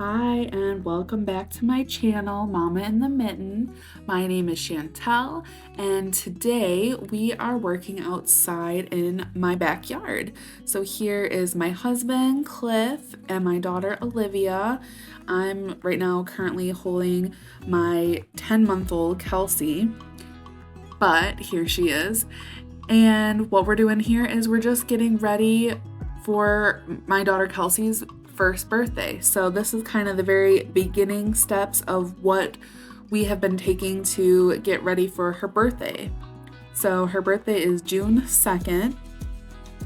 Hi, and welcome back to my channel, Mama in the Mitten. My name is Chantel, and today we are working outside in my backyard. So here is my husband, Cliff, and my daughter, Olivia. I'm right now currently holding my 10-month-old Kelsey, but here she is. And what we're doing here is we're just getting ready for my daughter Kelsey's first birthday. So this is kind of the very beginning steps of what we have been taking to get ready for her birthday. So her birthday is June 2nd.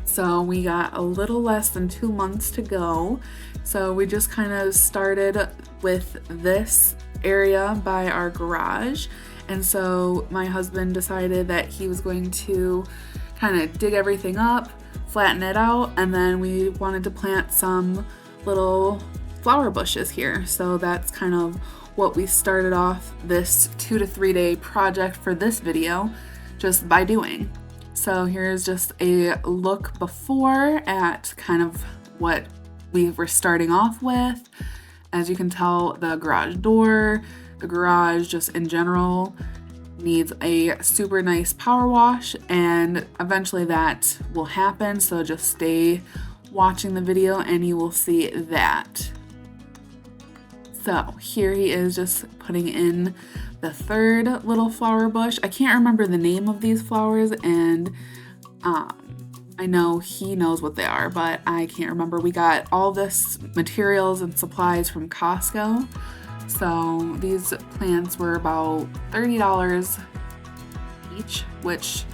So we got a little less than 2 months to go. So we just kind of started with this area by our garage. And so my husband decided that he was going to kind of dig everything up, flatten it out, and then we wanted to plant some little flower bushes here. So that's kind of what we started off this 2 to 3 day project for this video just by doing. So here's just a look before at kind of what we were starting off with. As you can tell, the garage door, the garage just in general needs a super nice power wash, and eventually that will happen. So just stay watching the video and you will see that. So here he is just putting in the third little flower bush. I can't remember the name of these flowers, and I know he knows what they are, but I can't remember. We got all this materials and supplies from Costco. So these plants were about $30 each, which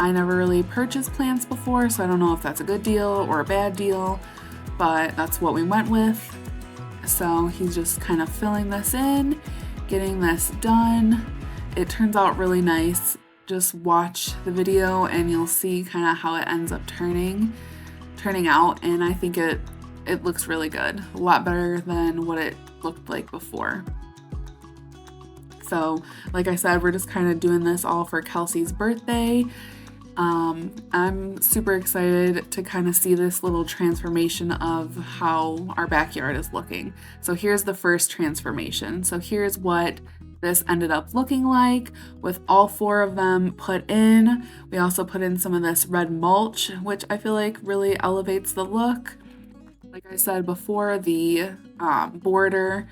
I never really purchased plants before, so I don't know if that's a good deal or a bad deal, but that's what we went with. So he's just kind of filling this in, getting this done. It turns out really nice. Just watch the video and you'll see kind of how it ends up turning out, and I think it looks really good. A lot better than what it looked like before. So like I said, we're just kind of doing this all for Kelsey's birthday. I'm super excited to kind of see this little transformation of how our backyard is looking. So here's the first transformation. So here's what this ended up looking like with all 4 of them put in. We also put in some of this red mulch, which I feel like really elevates the look. Like I said before, the border,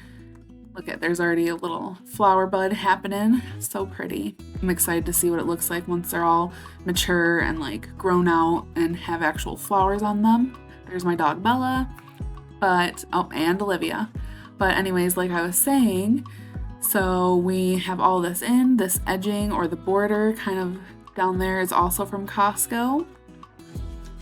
look at, there's already a little flower bud happening. So pretty. I'm excited to see what it looks like once they're all mature and like grown out and have actual flowers on them. There's my dog Bella, and Olivia. But anyways, like I was saying, so we have all this in, this edging or the border kind of down there is also from Costco.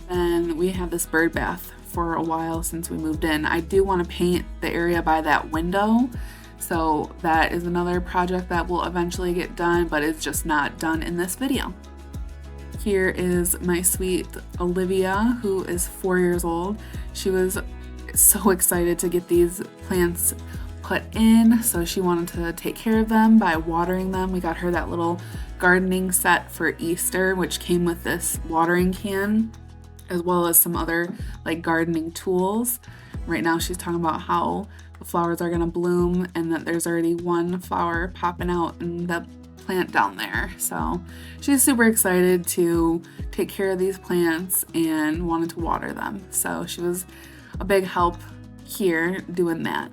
And we have this bird bath for a while since we moved in. I do want to paint the area by that window. So that is another project that will eventually get done, but it's just not done in this video. Here is my sweet Olivia, who is 4 years old. She was so excited to get these plants put in, so she wanted to take care of them by watering them. We got her that little gardening set for Easter, which came with this watering can, as well as some other like gardening tools. Right now she's talking about how the flowers are gonna bloom and that there's already one flower popping out in the plant down there. So she's super excited to take care of these plants and wanted to water them. So she was a big help here doing that.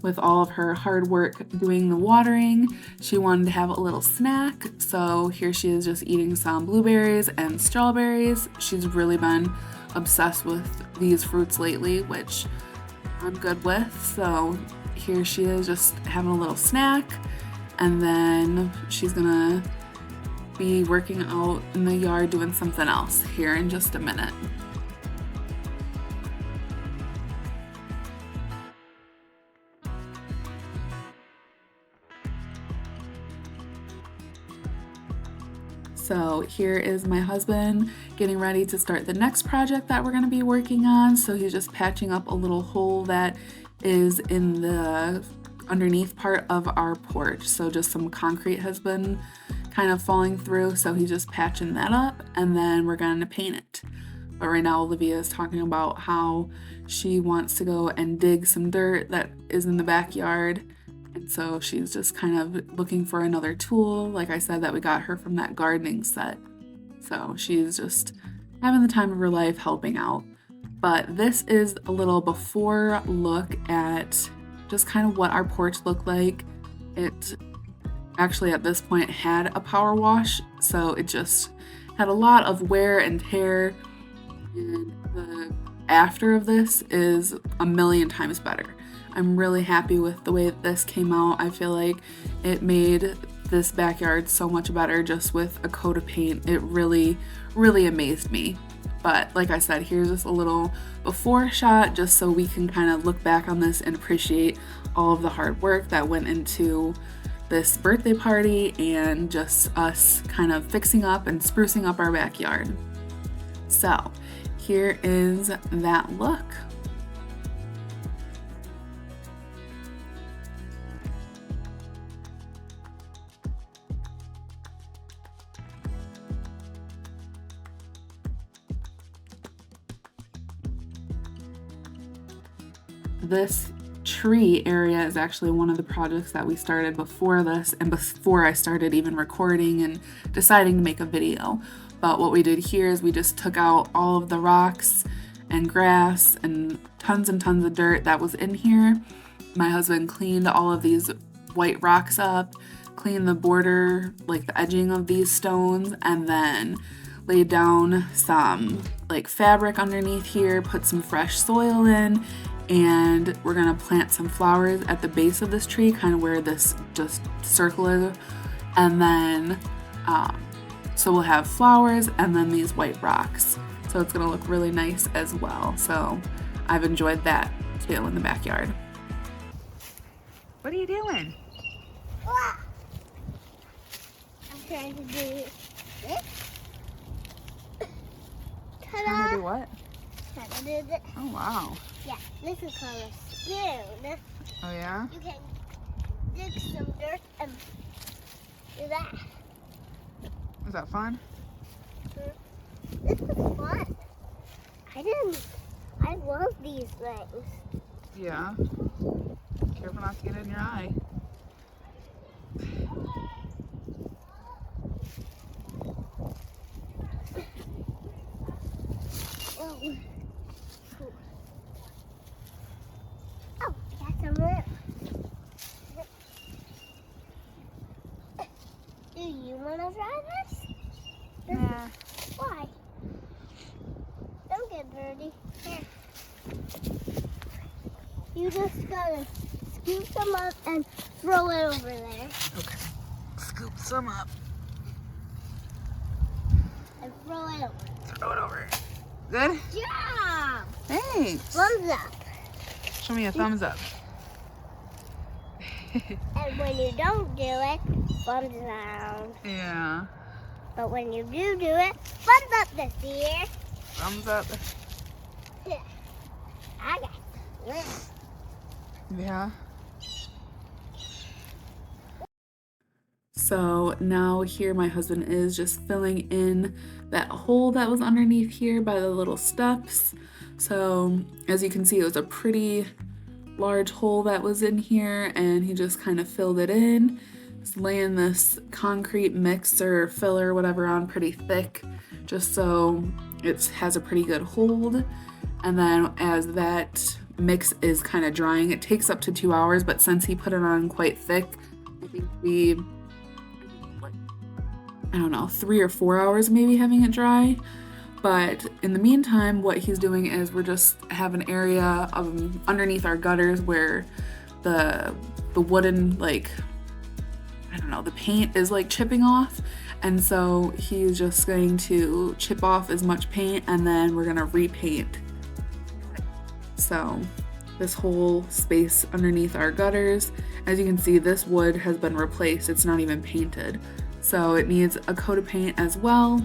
With all of her hard work doing the watering, she wanted to have a little snack. So here she is just eating some blueberries and strawberries. She's really been obsessed with these fruits lately, which I'm good with. So here she is just having a little snack, and then she's gonna be working out in the yard doing something else here in just a minute. So here is my husband getting ready to start the next project that we're going to be working on. So he's just patching up a little hole that is in the underneath part of our porch. So just some concrete has been kind of falling through, so he's just patching that up, and then we're going to paint it. But right now Olivia is talking about how she wants to go and dig some dirt that is in the backyard, and so she's just kind of looking for another tool, like I said, that we got her from that gardening set. So she's just having the time of her life helping out. But this is a little before look at just kind of what our porch looked like. It actually at this point had a power wash, so it just had a lot of wear and tear, and the after of this is a million times better. I'm really happy with the way that this came out. I feel like it made this backyard so much better just with a coat of paint. It really, really amazed me. But like I said, here's just a little before shot just so we can kind of look back on this and appreciate all of the hard work that went into this birthday party and just us kind of fixing up and sprucing up our backyard. So here is that look. This tree area is actually one of the projects that we started before this and before I started even recording and deciding to make a video. But what we did here is we just took out all of the rocks and grass and tons of dirt that was in here. My husband cleaned all of these white rocks up, cleaned the border, like the edging of these stones, and then laid down some like fabric underneath here, put some fresh soil in, and we're gonna plant some flowers at the base of this tree, kind of where this just circle is, and then so we'll have flowers and then these white rocks, so it's gonna look really nice as well. So I've enjoyed that too in the backyard. What are you doing? I'm trying to do this. Trying to do what? Trying to do this. Oh wow. Yeah, this is called a spoon. Oh yeah? You can dig some dirt and do that. Is that fun? This is fun. I love these things. Yeah. Careful not to get it in your eye. Oh, cool. Oh, I got some room. Do you want to try this? Yeah. Why? Don't get dirty. Here. You just gotta scoop some up and throw it over there. Okay. Scoop some up. And throw it over. Throw it over. Good? Yeah! Thanks. Thumbs up. Show me a thumbs up. And when you don't do it, thumbs down. Yeah. But when you do it, thumbs up this year. Thumbs up. I got this. Yeah. So now here my husband is just filling in that hole that was underneath here by the little steps. So as you can see, it was a pretty large hole that was in here, and he just kind of filled it in. Just laying this concrete mix or filler, whatever, on pretty thick, just so it has a pretty good hold. And then as that mix is kind of drying, it takes up to 2 hours, but since he put it on quite thick, I think we, I don't know, 3 or 4 hours maybe having it dry. But in the meantime, what he's doing is we're just have an area of underneath our gutters where the wooden, like, I don't know, the paint is like chipping off. And so he's just going to chip off as much paint, and then we're gonna repaint. So this whole space underneath our gutters, as you can see, this wood has been replaced. It's not even painted. So it needs a coat of paint as well.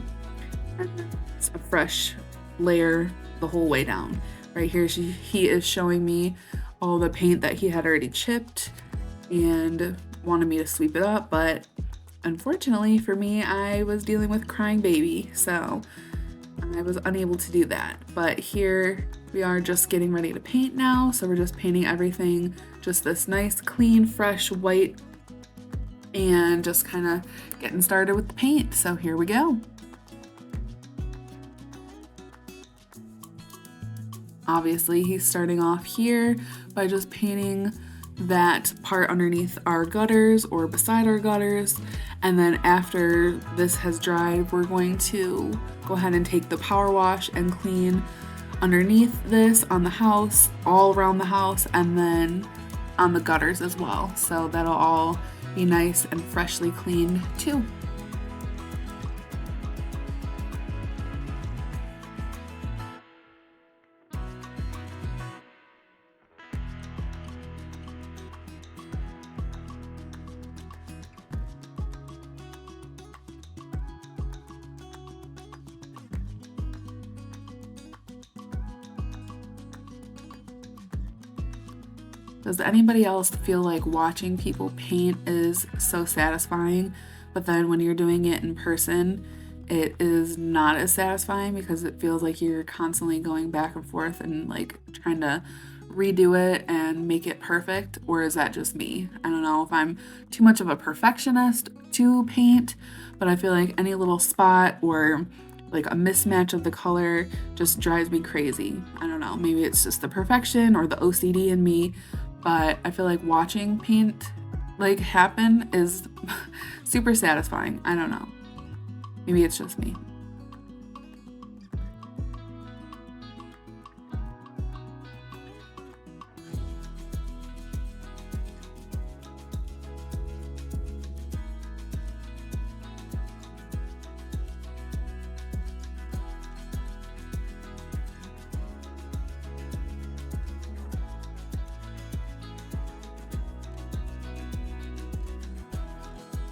And then it's a fresh layer the whole way down. Right here, he is showing me all the paint that he had already chipped and wanted me to sweep it up, but unfortunately for me, I was dealing with crying baby, so I was unable to do that. But here we are just getting ready to paint now. So we're just painting everything just this nice, clean, fresh white, and just kind of getting started with the paint. So here we go. Obviously, he's starting off here by just painting that part underneath our gutters or beside our gutters. And then after this has dried, we're going to go ahead and take the power wash and clean underneath this on the house, all around the house, and then on the gutters as well. So that'll all be nice and freshly cleaned too. Does anybody else feel like watching people paint is so satisfying, but then when you're doing it in person, it is not as satisfying because it feels like you're constantly going back and forth and like trying to redo it and make it perfect? Or is that just me? I don't know if I'm too much of a perfectionist to paint, but I feel like any little spot or like a mismatch of the color just drives me crazy. I don't know, maybe it's just the perfection or the OCD in me, but I feel like watching paint like happen is super satisfying. I don't know. Maybe it's just me.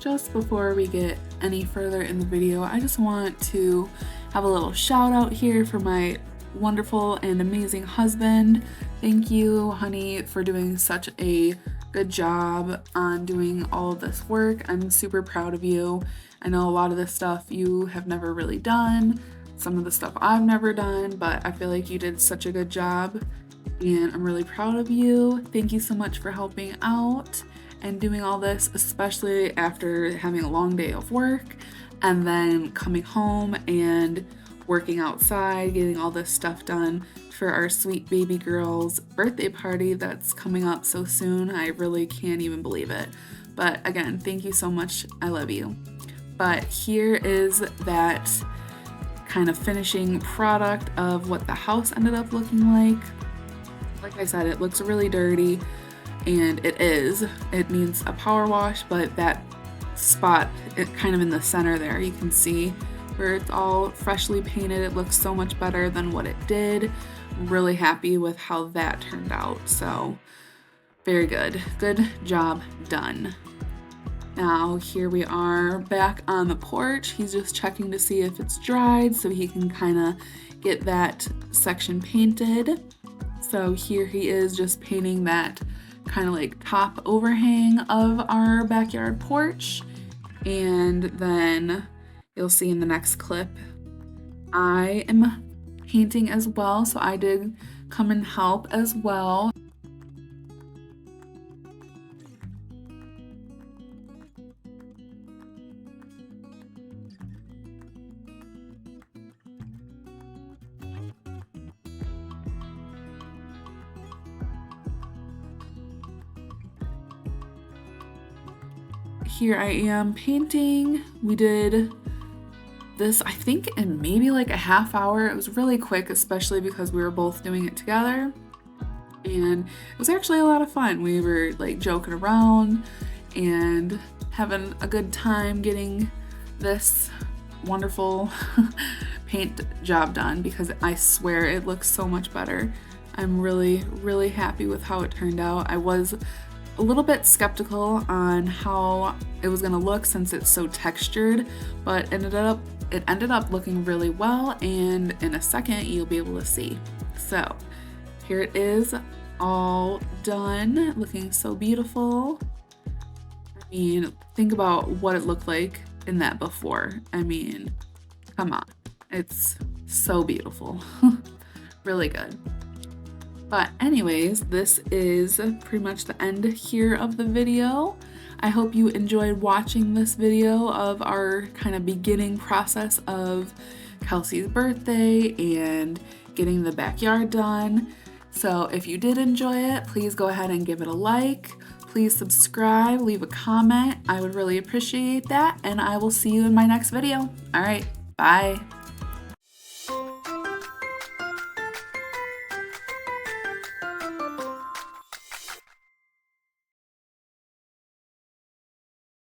Just before we get any further in the video, I just want to have a little shout out here for my wonderful and amazing husband. Thank you, honey, for doing such a good job on doing all of this work. I'm super proud of you. I know a lot of this stuff you have never really done, some of the stuff I've never done, but I feel like you did such a good job and I'm really proud of you. Thank you so much for helping out and doing all this, especially after having a long day of work and then coming home and working outside, getting all this stuff done for our sweet baby girl's birthday party that's coming up so soon. I really can't even believe it. But again, thank you so much. I love you. But here is that kind of finishing product of what the house ended up looking like. Like I said, it looks really dirty. And it is. It needs a power wash, but that spot, it kind of in the center there, you can see where it's all freshly painted. It looks so much better than what it did. I'm really happy with how that turned out. So very good. Good job done. Now here we are back on the porch. He's just checking to see if it's dried so he can kind of get that section painted. So here he is just painting that kind of like top overhang of our backyard porch. And then you'll see in the next clip, I am painting as well. So I did come and help as well. Here I am painting. We did this, I think, in maybe like a half hour. It was really quick, especially because we were both doing it together. And it was actually a lot of fun. We were like joking around and having a good time getting this wonderful paint job done because I swear it looks so much better. I'm really, really happy with how it turned out. I was a little bit skeptical on how it was gonna look since it's so textured, but it ended up looking really well, and in a second you'll be able to see. So here it is, all done, looking so beautiful. mean, think about what it looked like in that before. I mean, come on. It's so beautiful. Really good. But anyways, this is pretty much the end here of the video. I hope you enjoyed watching this video of our kind of beginning process of Kelsey's birthday and getting the backyard done. So if you did enjoy it, please go ahead and give it a like. Please subscribe, leave a comment. I would really appreciate that, and I will see you in my next video. All right, bye.